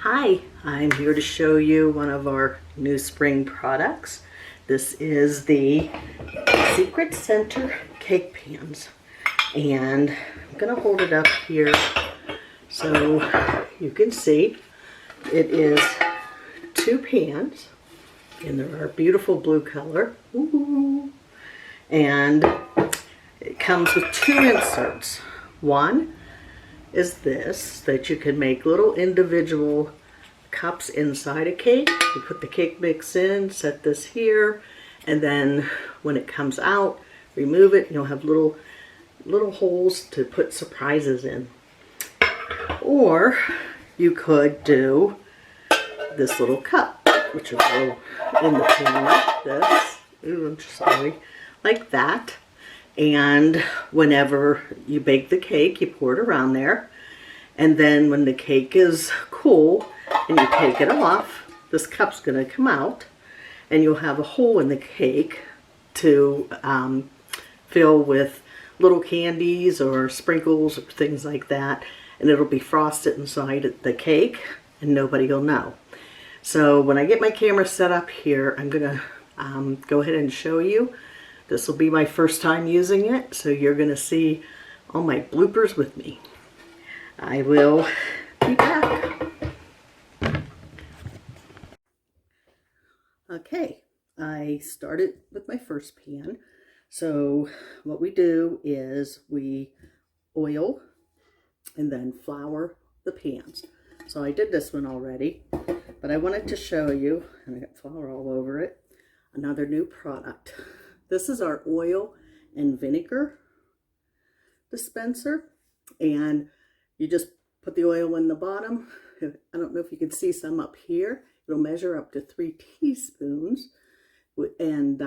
Hi, I'm here to show you one of our new spring products. This is the Secret Center cake pans, and I'm going to hold it up here so you can see. It is two pans, and they're a beautiful blue color. Ooh. And it comes with two inserts. One is this, that you can make little individual cups inside a cake. You put the cake mix in, set this here, and then when it comes out, remove it. You'll have little holes to put surprises in. Or you could do this little cup, which will go in the pan like this. Ooh, I'm sorry, like that. And whenever you bake the cake, you pour it around there. And then when the cake is cool and you take it off, this cup's going to come out. And you'll have a hole in the cake to fill with little candies or sprinkles or things like that. And it'll be frosted inside the cake and nobody will know. So when I get my camera set up here, I'm going to go ahead and show you. This will be my first time using it, so you're going to see all my bloopers with me. I will be back. Okay, I started with my first pan. So what we do is we oil and then flour the pans. So I did this one already, but I wanted to show you, and I got flour all over it, another new product. This is our oil and vinegar dispenser, and you just put the oil in the bottom. I don't know if you can see some up here. It'll measure up to 3 teaspoons, and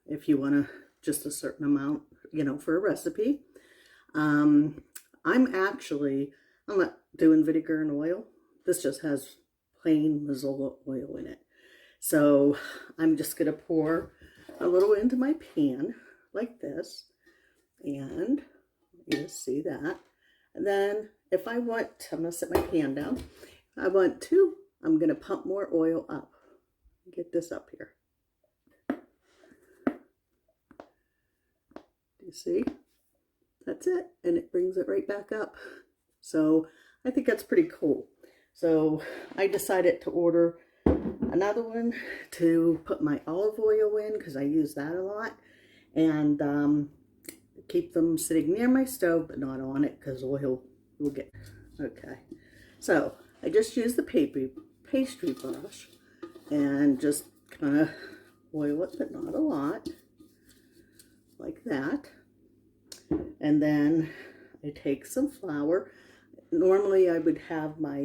if you want just a certain amount, for a recipe. I'm not doing vinegar and oil. This just has plain Mazola oil in it. So I'm just going to pour a little into my pan like this, and you just see that. And then if I want, I'm going to set my pan down. If I want to, I'm going to pump more oil up. Get this up here. Do you see? That's it, and it brings it right back up. So I think that's pretty cool. So I decided to order another one to put my olive oil in, because I use that a lot, and keep them sitting near my stove but not on it, because oil will get. Okay, so I just use the pastry brush and just kind of oil it, but not a lot, like that. And then I take some flour. Normally I would have my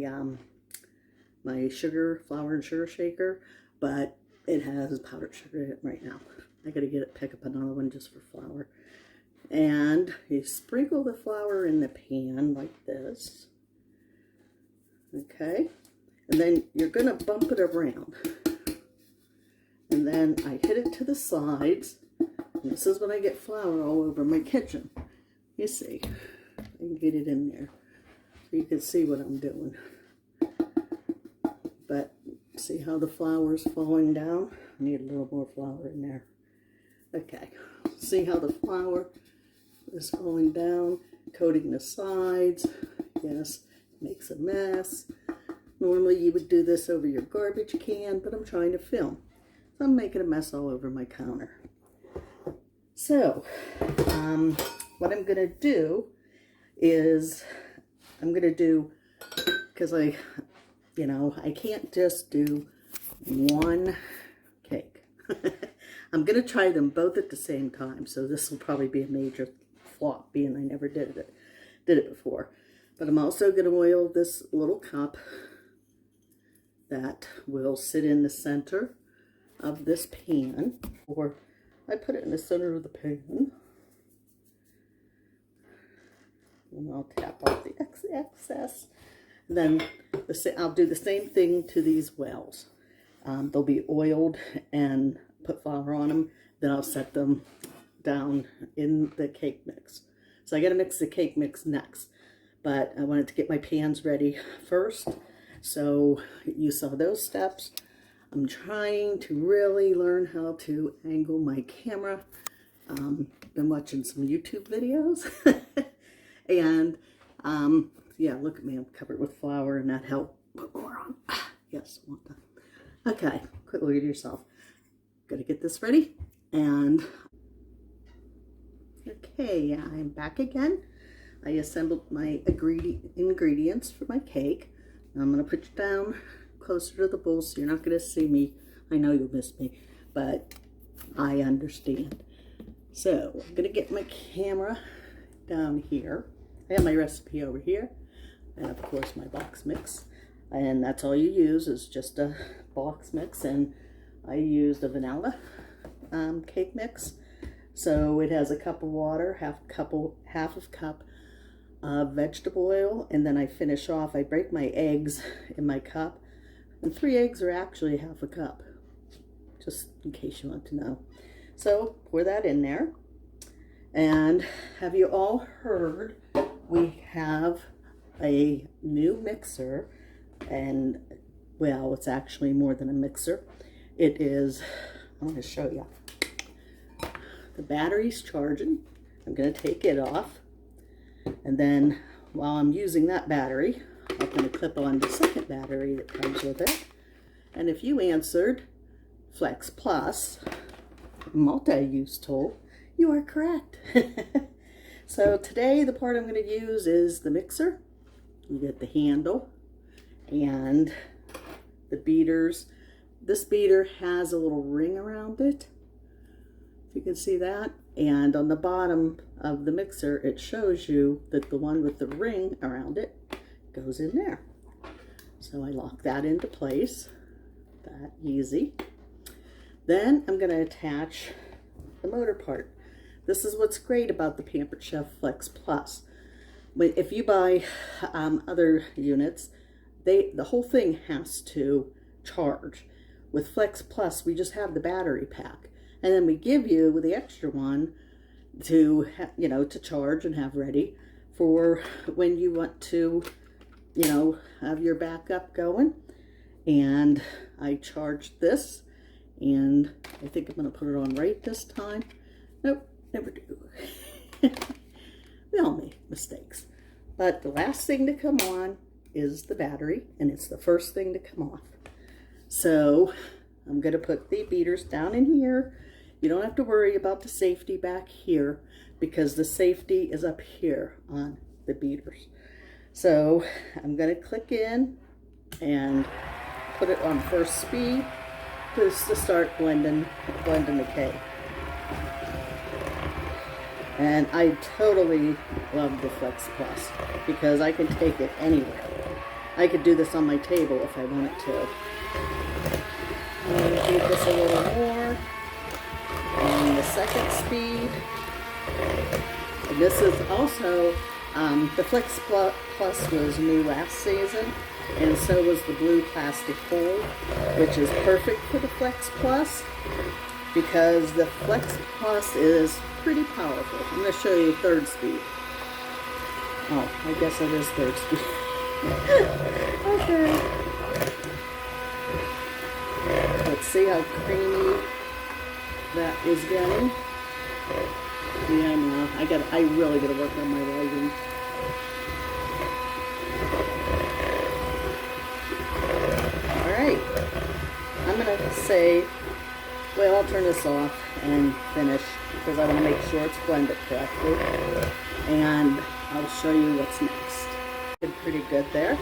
my flour and sugar shaker, but it has powdered sugar in it right now. I gotta pick up another one just for flour. And you sprinkle the flour in the pan like this. Okay, and then you're gonna bump it around. And then I hit it to the sides. And this is when I get flour all over my kitchen. You see, I can get it in there so you can see what I'm doing. But see how the flour is falling down? I need a little more flour in there. Okay, see how the flour is falling down, coating the sides. Yes, makes a mess. Normally you would do this over your garbage can, but I'm trying to film. So I'm making a mess all over my counter. So, what I'm going to do is, because I can't just do one cake. I'm going to try them both at the same time. So this will probably be a major flop, being I never did it before. But I'm also going to oil this little cup that will sit in the center of this pan, or I put it in the center of the pan. And I'll tap off the excess. And then I'll do the same thing to these wells. They'll be oiled and put flour on them. Then I'll set them down in the cake mix. So I got to mix the cake mix next. But I wanted to get my pans ready first. So you saw those steps. I'm trying to really learn how to angle my camera. Been watching some YouTube videos. And yeah, look at me, I'm covered with flour and that helped. Put more on. Yes, Wanda. Okay, quick look at yourself. Gotta get this ready. And okay, I'm back again. I assembled my ingredients for my cake. I'm gonna put you down closer to the bowl so you're not gonna see me. I know you'll miss me, but I understand. So I'm gonna get my camera down here. I have my recipe over here, and of course my box mix. And that's all you use is just a box mix, and I used a vanilla cake mix. So it has a cup of water, half a cup of vegetable oil, and then I finish off, I break my eggs in my cup, and 3 eggs are actually half a cup, just in case you want to know. So pour that in there. And have you all heard we have a new mixer? And well, it's actually more than a mixer. It is, I'm going to show you. The battery's charging. I'm going to take it off. And then while I'm using that battery, I'm going to clip on the second battery that comes with it. And if you answered Flex Plus, multi-use tool, you are correct. So today the part I'm going to use is the mixer. You get the handle and the beaters. This beater has a little ring around it, if you can see that. And on the bottom of the mixer, it shows you that the one with the ring around it goes in there. So I lock that into place. That easy. Then I'm going to attach the motor part. This is what's great about the Pampered Chef Flex Plus. If you buy other units, the whole thing has to charge. With Flex Plus, we just have the battery pack, and then we give you the extra one to to charge and have ready for when you want to have your backup going. And I charged this, and I think I'm going to put it on right this time. Nope, never do. We all make mistakes. But the last thing to come on is the battery, and it's the first thing to come off. So I'm going to put the beaters down in here. You don't have to worry about the safety back here because the safety is up here on the beaters. So I'm going to click in and put it on first speed just to start blending the cake. And I totally love the Flex Plus because I can take it anywhere. I could do this on my table if I wanted to. I'm going to do this a little more. And the second speed. And this is also, the Flex Plus was new last season, and so was the blue plastic bowl, which is perfect for the Flex Plus because the Flex Plus is pretty powerful. I'm going to show you third speed. Oh, I guess it is third speed. Okay. Let's see how creamy that is getting. Yeah, no, I really gotta work on my lighting. Alright. I'm gonna say, well, I'll turn this off and finish because I want to make sure it's blended correctly. And I'll show you what's next. Did pretty good there.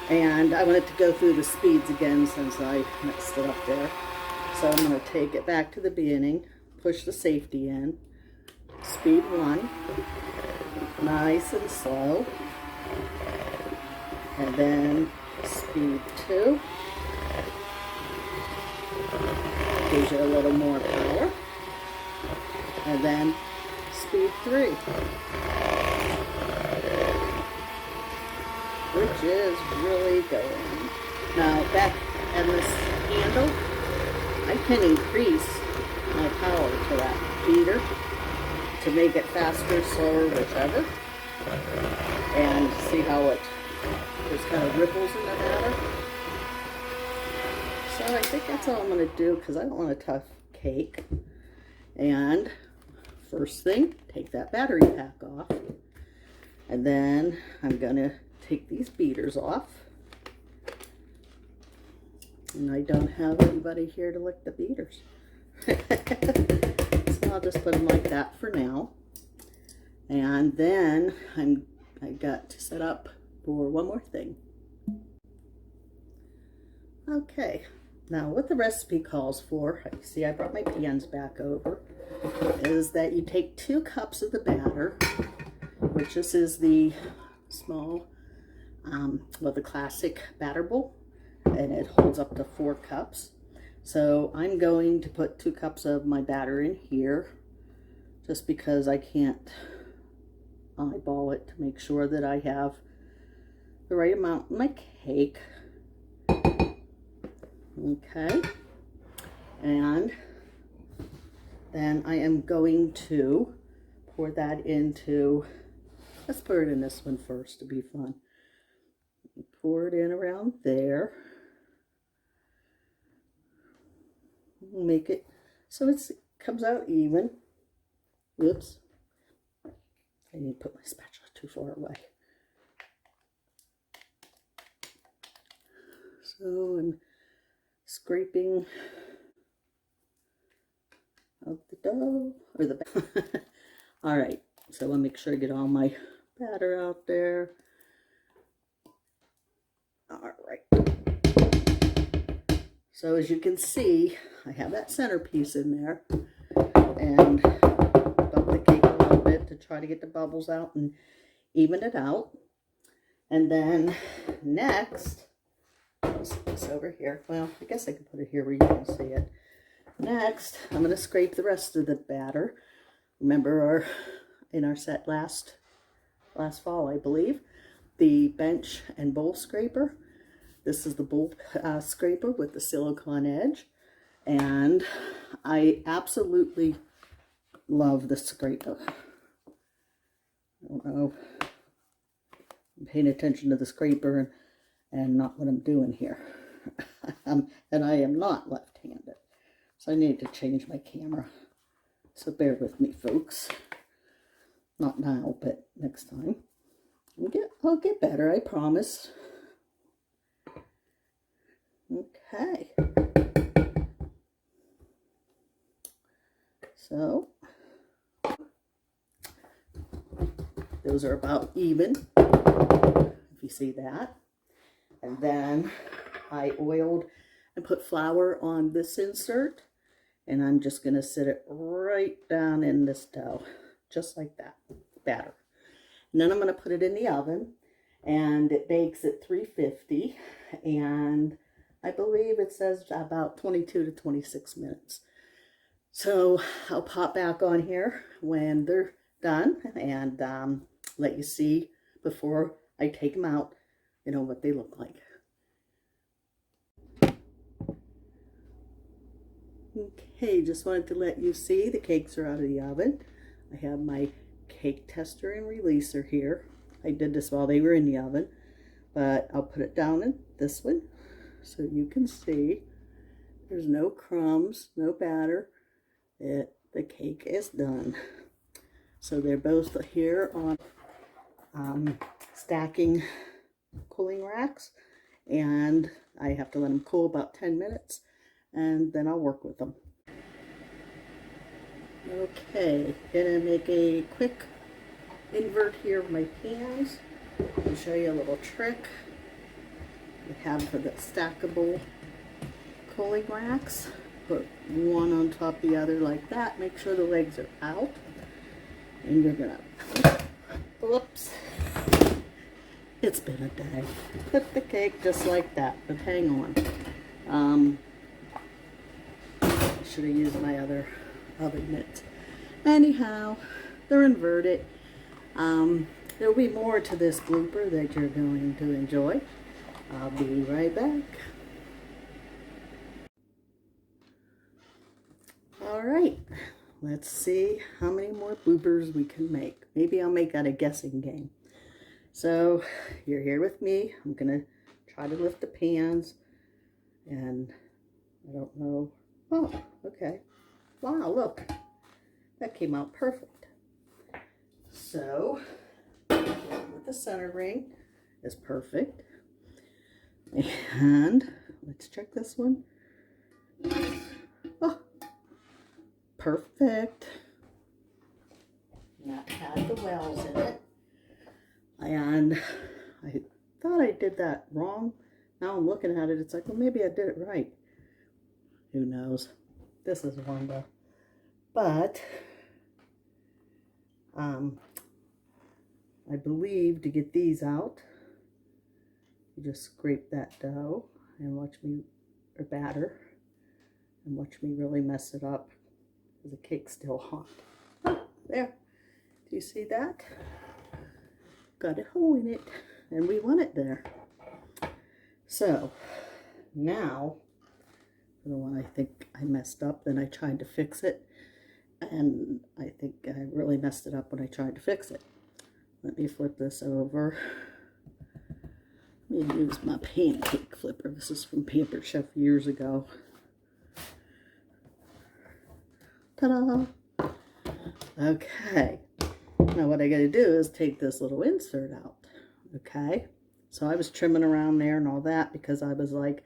And I wanted to go through the speeds again since I messed it up there. So I'm going to take it back to the beginning, push the safety in, speed 1, nice and slow, and then speed 2, gives you a little more power, and then speed 3, which is really going. Now back in this handle, I can increase my power to that beater to make it faster, slower, whichever, and see how it There's kind of ripples in the batter. So I think that's all I'm going to do because I don't want a tough cake. And first thing, take that battery pack off. And then I'm going to take these beaters off. And I don't have anybody here to lick the beaters. So I'll just put them like that for now. And then I got to set up for one more thing. Okay, now what the recipe calls for, you see I brought my pans back over, is that you take 2 cups of the batter, which this is the small, well, the classic batter bowl, and it holds up to 4 cups. So I'm going to put 2 cups of my batter in here, just because I can't eyeball it, to make sure that I have the right amount in my cake. Okay, and then I am going to pour that into, let's pour it in this one first to be fun. Pour it in around there. Make it so it comes out even. Whoops. I didn't put my spatula too far away. So I'm scraping out the dough, or the all right, so I'll make sure I get all my batter out there. All right, so as you can see, I have that centerpiece in there, and bump the cake a little bit to try to get the bubbles out and even it out. And then next, I'll set this over here. Well, I guess I can put it here where you can see it. Next, I'm going to scrape the rest of the batter. Remember in our set last fall, I believe, the bench and bowl scraper. This is the bowl scraper with the silicone edge. And I absolutely love the scraper. I don't know. I'm paying attention to the scraper and not what I'm doing here. And I am not left-handed. So I need to change my camera. So bear with me, folks. Not now, but next time. I'll get better, I promise. Okay. So, those are about even, if you see that. And then I oiled and put flour on this insert, and I'm just going to sit it right down in this dough, just like that, batter. And then I'm going to put it in the oven, and it bakes at 350, and I believe it says about 22 to 26 minutes. So I'll pop back on here when they're done and let you see before I take them out, you know, what they look like. Okay, just wanted to let you see the cakes are out of the oven. I have my cake tester and releaser here. I did this while they were in the oven, but I'll put it down in this one so you can see there's no crumbs, no batter. The cake is done. So they're both here on stacking cooling racks, and I have to let them cool about 10 minutes, and then I'll work with them. Okay, gonna make a quick invert here of my pans. I'll show you a little trick we have for the stackable cooling racks. Put one on top of the other like that. Make sure the legs are out. And you're gonna, whoops. It's been a day. Put the cake just like that, but hang on. I should have used my other oven mitts. Anyhow, they're inverted. There'll be more to this blooper that you're going to enjoy. I'll be right back. Alright, let's see how many more bloopers we can make. Maybe I'll make that a guessing game. So you're here with me. I'm gonna try to lift the pans, and I don't know. Oh, okay. Wow, look, that came out perfect. So with the center ring is perfect. And let's check this one. Oh, perfect. And that had the wells in it. And I thought I did that wrong. Now I'm looking at it, it's like, well, maybe I did it right. Who knows? This is Wanda. But I believe to get these out, you just scrape that dough and watch me, or batter, and watch me really mess it up because the cake's still hot. Oh, there. Do you see that? Got a hole in it, and we want it there. So now, the one I think I messed up, then I tried to fix it, and I think I really messed it up when I tried to fix it. Let me flip this over. Let me use my pancake flipper. This is from Pampered Chef years ago. Ta-da! Okay. Now what I got to do is take this little insert out. Okay. So I was trimming around there and all that because I was like,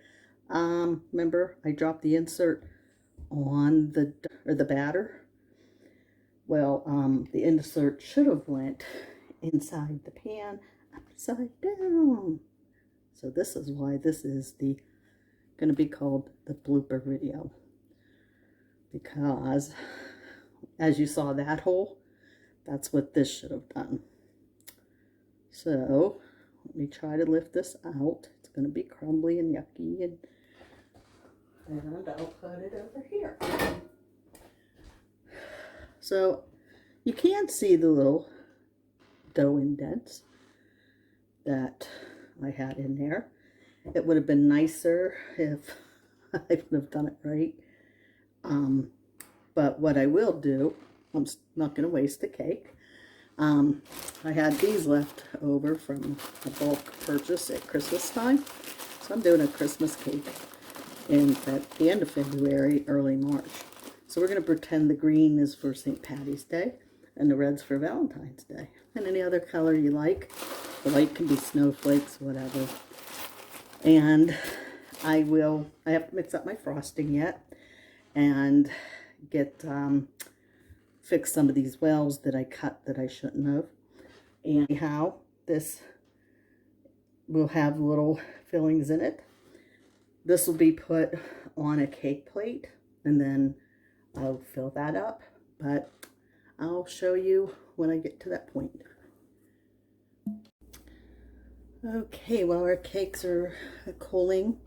remember I dropped the insert on the batter? Well, the insert should have went inside the pan, upside down. So this is why this is going to be called the blooper video. Because as you saw that hole, that's what this should have done. So let me try to lift this out. It's going to be crumbly and yucky, and I'll put it over here. So you can see the little dough indents that I had in there. It would have been nicer if I would have done it right. But what I will do, I'm not going to waste the cake. I had these left over from a bulk purchase at Christmas time. So I'm doing a Christmas cake at the end of February, early March. So we're going to pretend the green is for St. Patty's Day and the red's for Valentine's Day. And any other color you like. The white can be snowflakes, whatever. And I have to mix up my frosting yet and get fix some of these wells that I cut that I shouldn't have. And anyhow, this will have little fillings in it. This will be put on a cake plate, and then I'll fill that up, but I'll show you when I get to that point. Okay, while our cakes are cooling,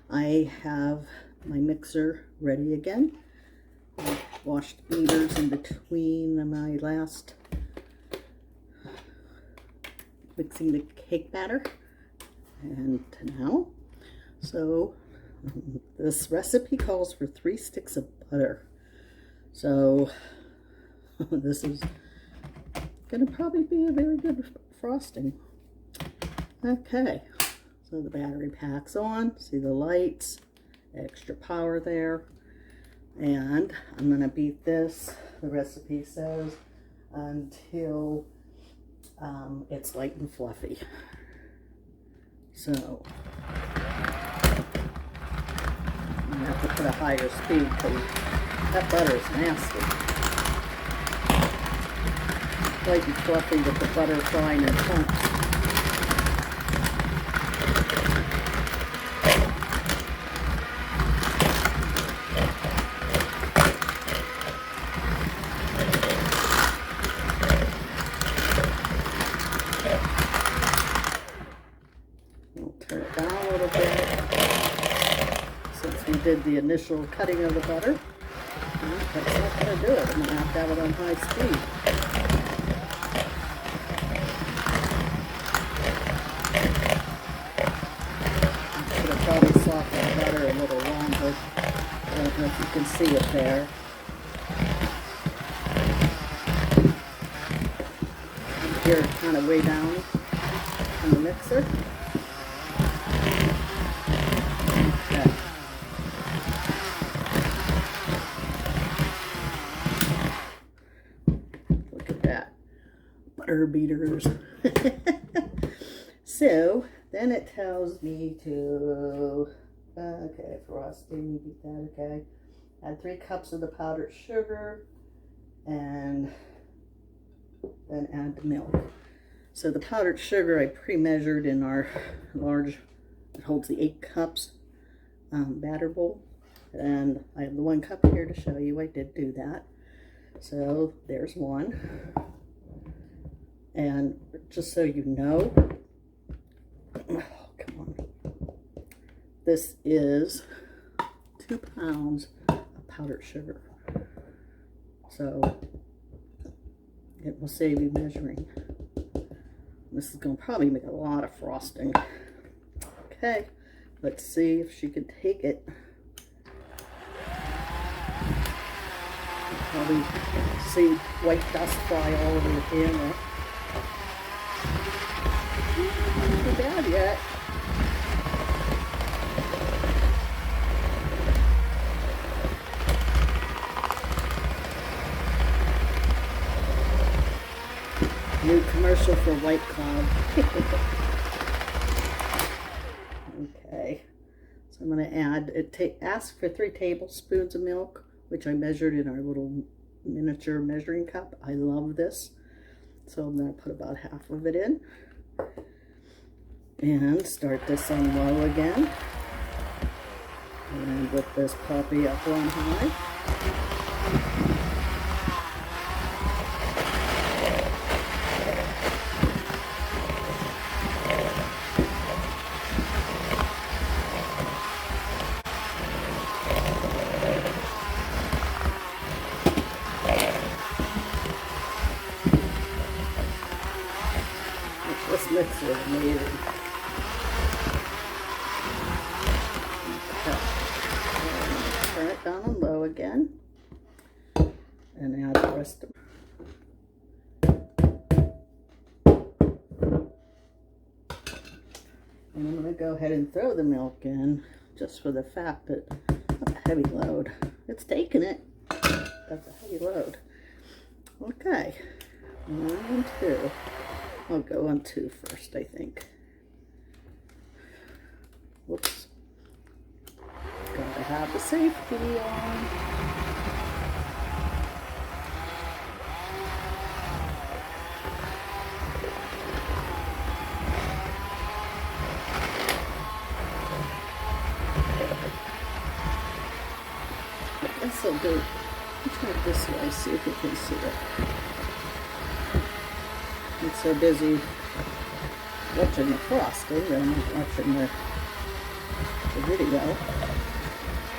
I have my mixer ready again. I washed meters in between my last mixing the cake batter and now. So this recipe calls for 3 sticks of butter. So this is going to probably be a very good frosting. Okay, so the battery pack's on. See the lights, extra power there. And I'm going to beat this, the recipe says, until it's light and fluffy. So I'm going to have to put a higher speed because that butter is nasty. Light and fluffy with the butter flying in chunks. Did the initial cutting of the butter. That's not going to do it. I'm going to have to have it on high speed. I should have probably softened the butter a little longer. I don't know if you can see it there. Here, kind of way down. in the mixer. Okay. Look at that. Butter beaters. So then it tells me to, okay, frosting, beat that, okay. Add 3 cups of the powdered sugar and then add the milk. So the powdered sugar I pre-measured in our large, it holds the 8 cups batter bowl. And I have the 1 cup here to show you I did do that. So there's one. And just so you know, oh, come on. This is 2 pounds of powdered sugar. So it will save you measuring. This is going to probably make a lot of frosting. Okay, let's see if she can take it. Probably see white dust fly all over the camera. Not too bad yet. New commercial for White Cloud. Okay, so I'm going to add, ask for 3 tablespoons of milk, which I measured in our little miniature measuring cup. I love this. So I'm going to put about half of it in. And start this on low again. And with this puppy up on high. This mixer is amazing. Turn it down on low again and add the rest of it. And I'm going to go ahead and throw the milk in just for the fact that that's a heavy load. It's taking it. That's a heavy load. Okay. 1 and 2. I'll go on 2 first, I think. Whoops. Gotta have the safety on. I guess I'll do, let's try it this way, see if you can see it. I'm so busy watching the frosting and watching the video.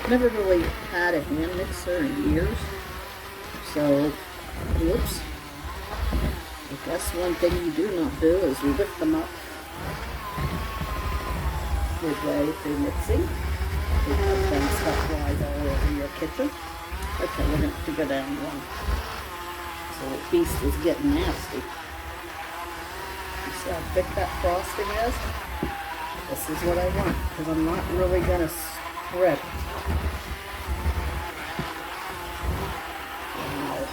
Never really had a hand mixer in years, so whoops. I guess one thing you do not do is you lift them up midway through mixing. You have them stuff flies all over your kitchen. Okay, we're going to have to go down one. So the beast is getting nasty. See how thick that frosting is? This is what I want, because I'm not really going to spread it. Wow.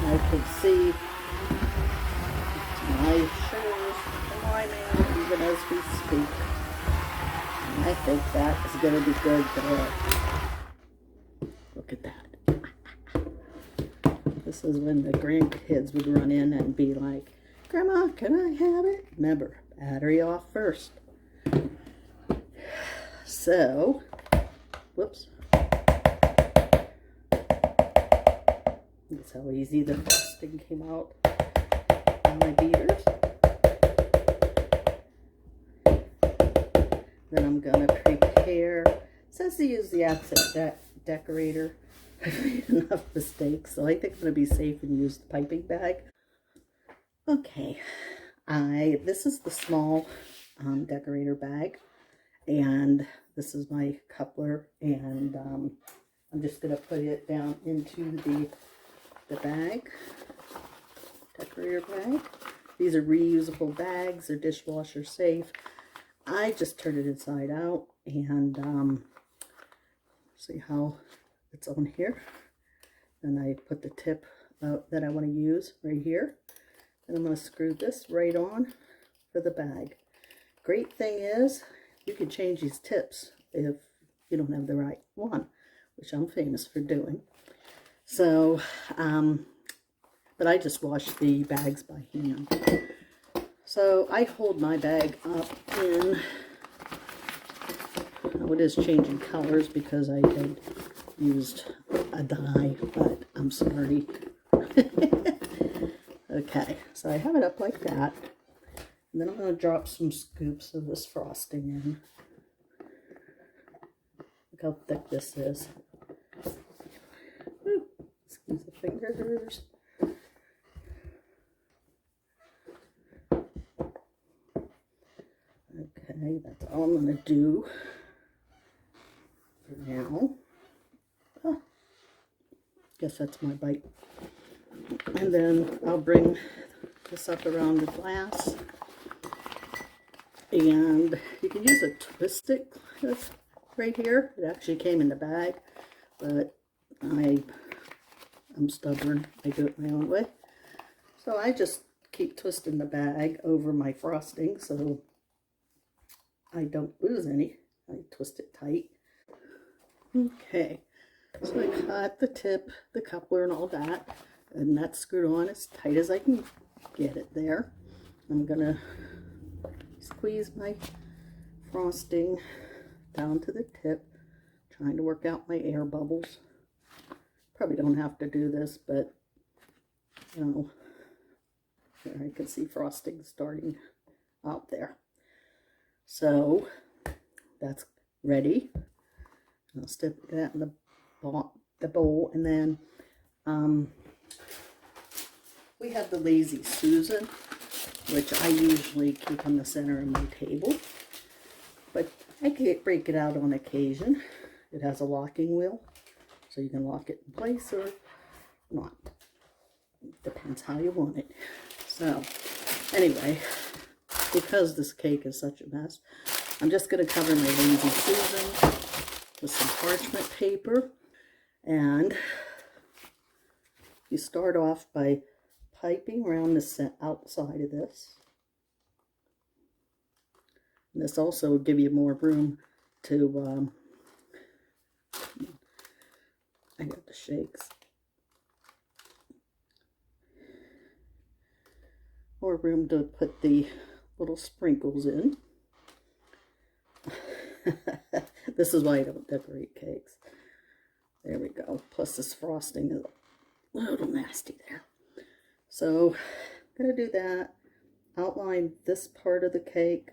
I can see my sugars climbing even as we speak. And I think that is going to be good there. Look at that. This is when the grandkids would run in and be like, Grandma, can I have it? Remember, battery off first. So, whoops. That's how easy the frosting came out on my beaters. Then I'm going to prepare, it says to use the accent decorator. I've made enough mistakes, so I think I'm going to be safe and use the piping bag. Okay, this is the small decorator bag, and this is my coupler, and I'm just going to put it down into the bag. decorator bag. These are reusable bags. They're dishwasher safe. I just turn it inside out and see how it's on here. And I put the tip that I want to use right here. And I'm going to screw this right on for the bag. Great thing is you can change these tips if you don't have the right one, which I'm famous for doing. So, but I just wash the bags by hand. So I hold my bag up in, oh, it is changing colors because I had used a dye, but I'm sorry. Okay, so I have it up like that. And then I'm going to drop some scoops of this frosting in. Look how thick this is. Woo, excuse the fingers. Okay, that's all I'm going to do for now. Oh, guess that's my bite. And then I'll bring this up around the glass. And you can use a twist stick right here. It actually came in the bag, but I'm stubborn. I do it my own way. So I just keep twisting the bag over my frosting so I don't lose any. I twist it tight. Okay, so I cut the tip, the coupler and all that, and that's screwed on as tight as I can get it there. I'm gonna squeeze my frosting down to the tip, trying to work out my air bubbles. Probably don't have to do this, but you know, there I can see frosting starting out there. So that's ready. I'll stick that in the bowl, and then we have the Lazy Susan, which I usually keep on the center of my table, but I can break it out on occasion. It has a locking wheel, so you can lock it in place or not. Depends how you want it. So anyway, because this cake is such a mess, I'm just going to cover my Lazy Susan with some parchment paper. And you start off by piping around the outside of this. And this also will give you more room to, I got the shakes. More room to put the little sprinkles in. This is why I don't decorate cakes. There we go. Plus this frosting is a little nasty there. So I'm going to do that. Outline this part of the cake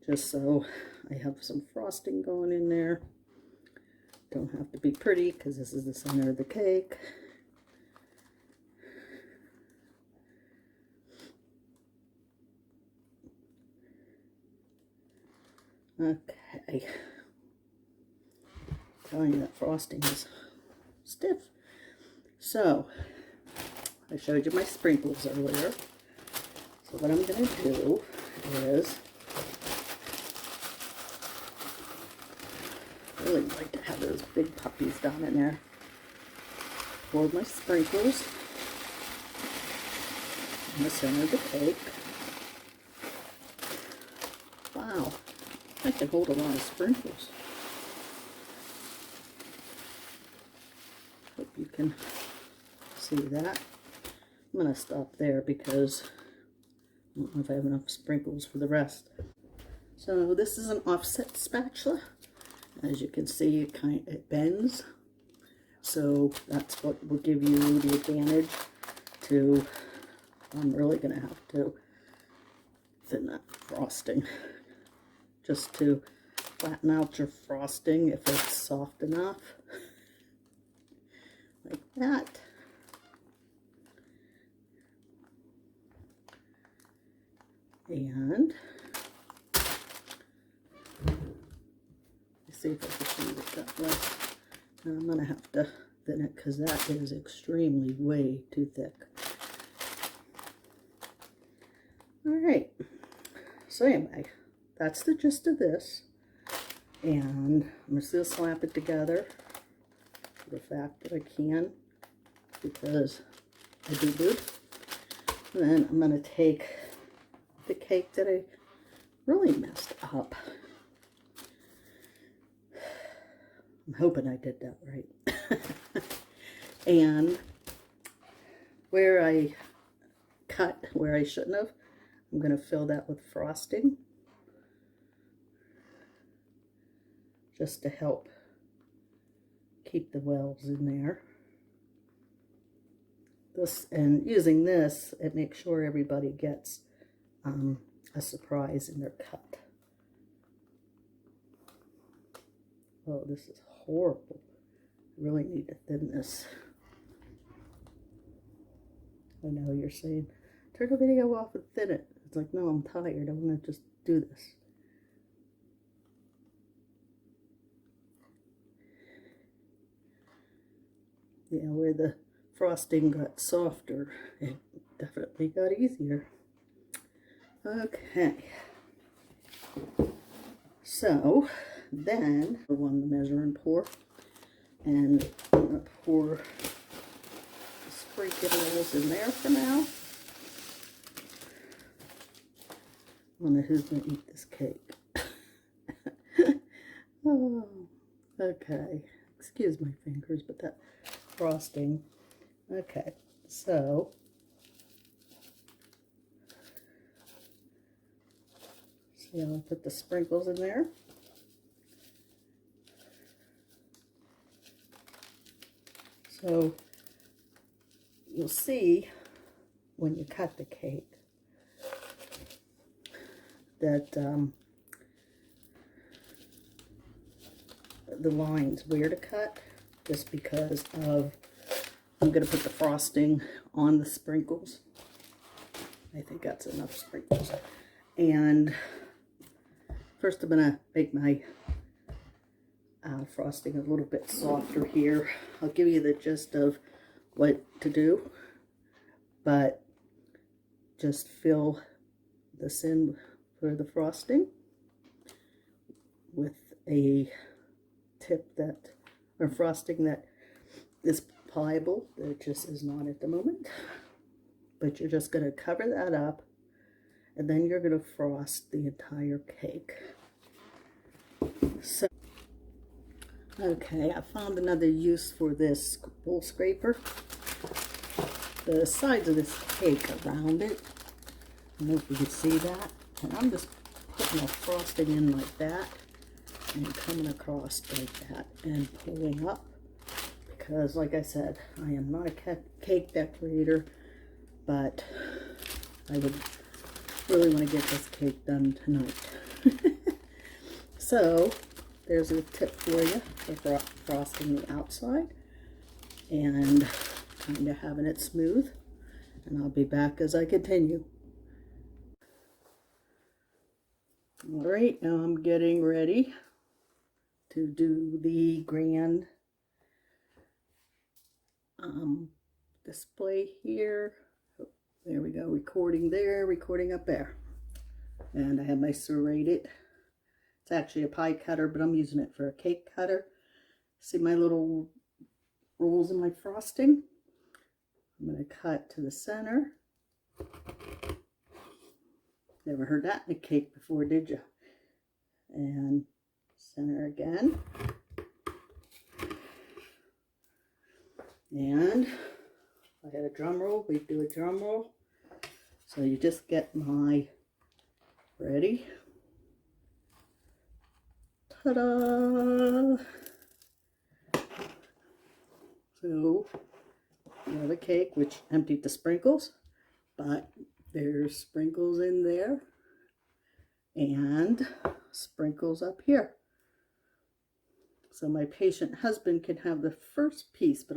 just so I have some frosting going in there. Don't have to be pretty because this is the center of the cake. Okay. Telling you that frosting is stiff. So I showed you my sprinkles earlier. So what I'm going to do is, I really like to have those big puppies down in there. Pour my sprinkles in the center of the cake. Wow, I can hold a lot of sprinkles. Hope you can see that. I'm going to stop there because I don't know if I have enough sprinkles for the rest. So this is an offset spatula. As you can see, it bends. So that's what will give you the advantage to, I'm really going to have to thin that frosting just to flatten out your frosting if it's soft enough. Like that. And let's see if I can see what that was. I'm going to have to thin it because that is extremely way too thick. So anyway, that's the gist of this. And I'm just going to slap it together for the fact that I can, because I boo-booed. And then I'm going to take the cake that I really messed up. I'm hoping I did that right. And where I cut where I shouldn't have, I'm going to fill that with frosting, just to help keep the wells in there. This, and using this, it makes sure everybody gets a surprise in their cut. Oh, this is horrible. I really need to thin this. I know you're saying, turn the video off and thin it. It's like, no, I'm tired. I want to just do this. Yeah, where the frosting got softer, it definitely got easier. Okay. So then I want to measure and pour. And I'm going to pour the sprinkles in there for now. I don't know who's going to eat this cake. Oh, okay. Excuse my fingers, but that frosting. Okay, so see how I put the sprinkles in there? So you'll see when you cut the cake that the lines where to cut, just because of I'm going to put the frosting on the sprinkles. I think that's enough sprinkles. And first I'm going to make my frosting a little bit softer here. I'll give you the gist of what to do, but just fill this in for the frosting with a tip that, or frosting that is pliable. It just is not at the moment. But you're just going to cover that up, and then you're going to frost the entire cake. So, okay, I found another use for this bowl scraper. The sides of this cake are rounded. I don't know if you can see that. And I'm just putting the frosting in like that and coming across like that and pulling up. Because, like I said, I am not a cake decorator, but I would really want to get this cake done tonight. So, there's a tip for you for frosting the outside and kind of having it smooth. And I'll be back as I continue. Alright, now I'm getting ready to do the grand display here. Oh, there we go, recording there, recording up there. And I have my serrated. It's actually a pie cutter, but I'm using it for a cake cutter. See my little rolls in my frosting? I'm going to cut to the center. Never heard that in a cake before, did you? And center again. And if I had a drum roll, we'd do a drum roll. So you just get my ready. Ta-da! So you have a cake which emptied the sprinkles, but there's sprinkles in there and sprinkles up here. So my patient husband can have the first piece, but I'll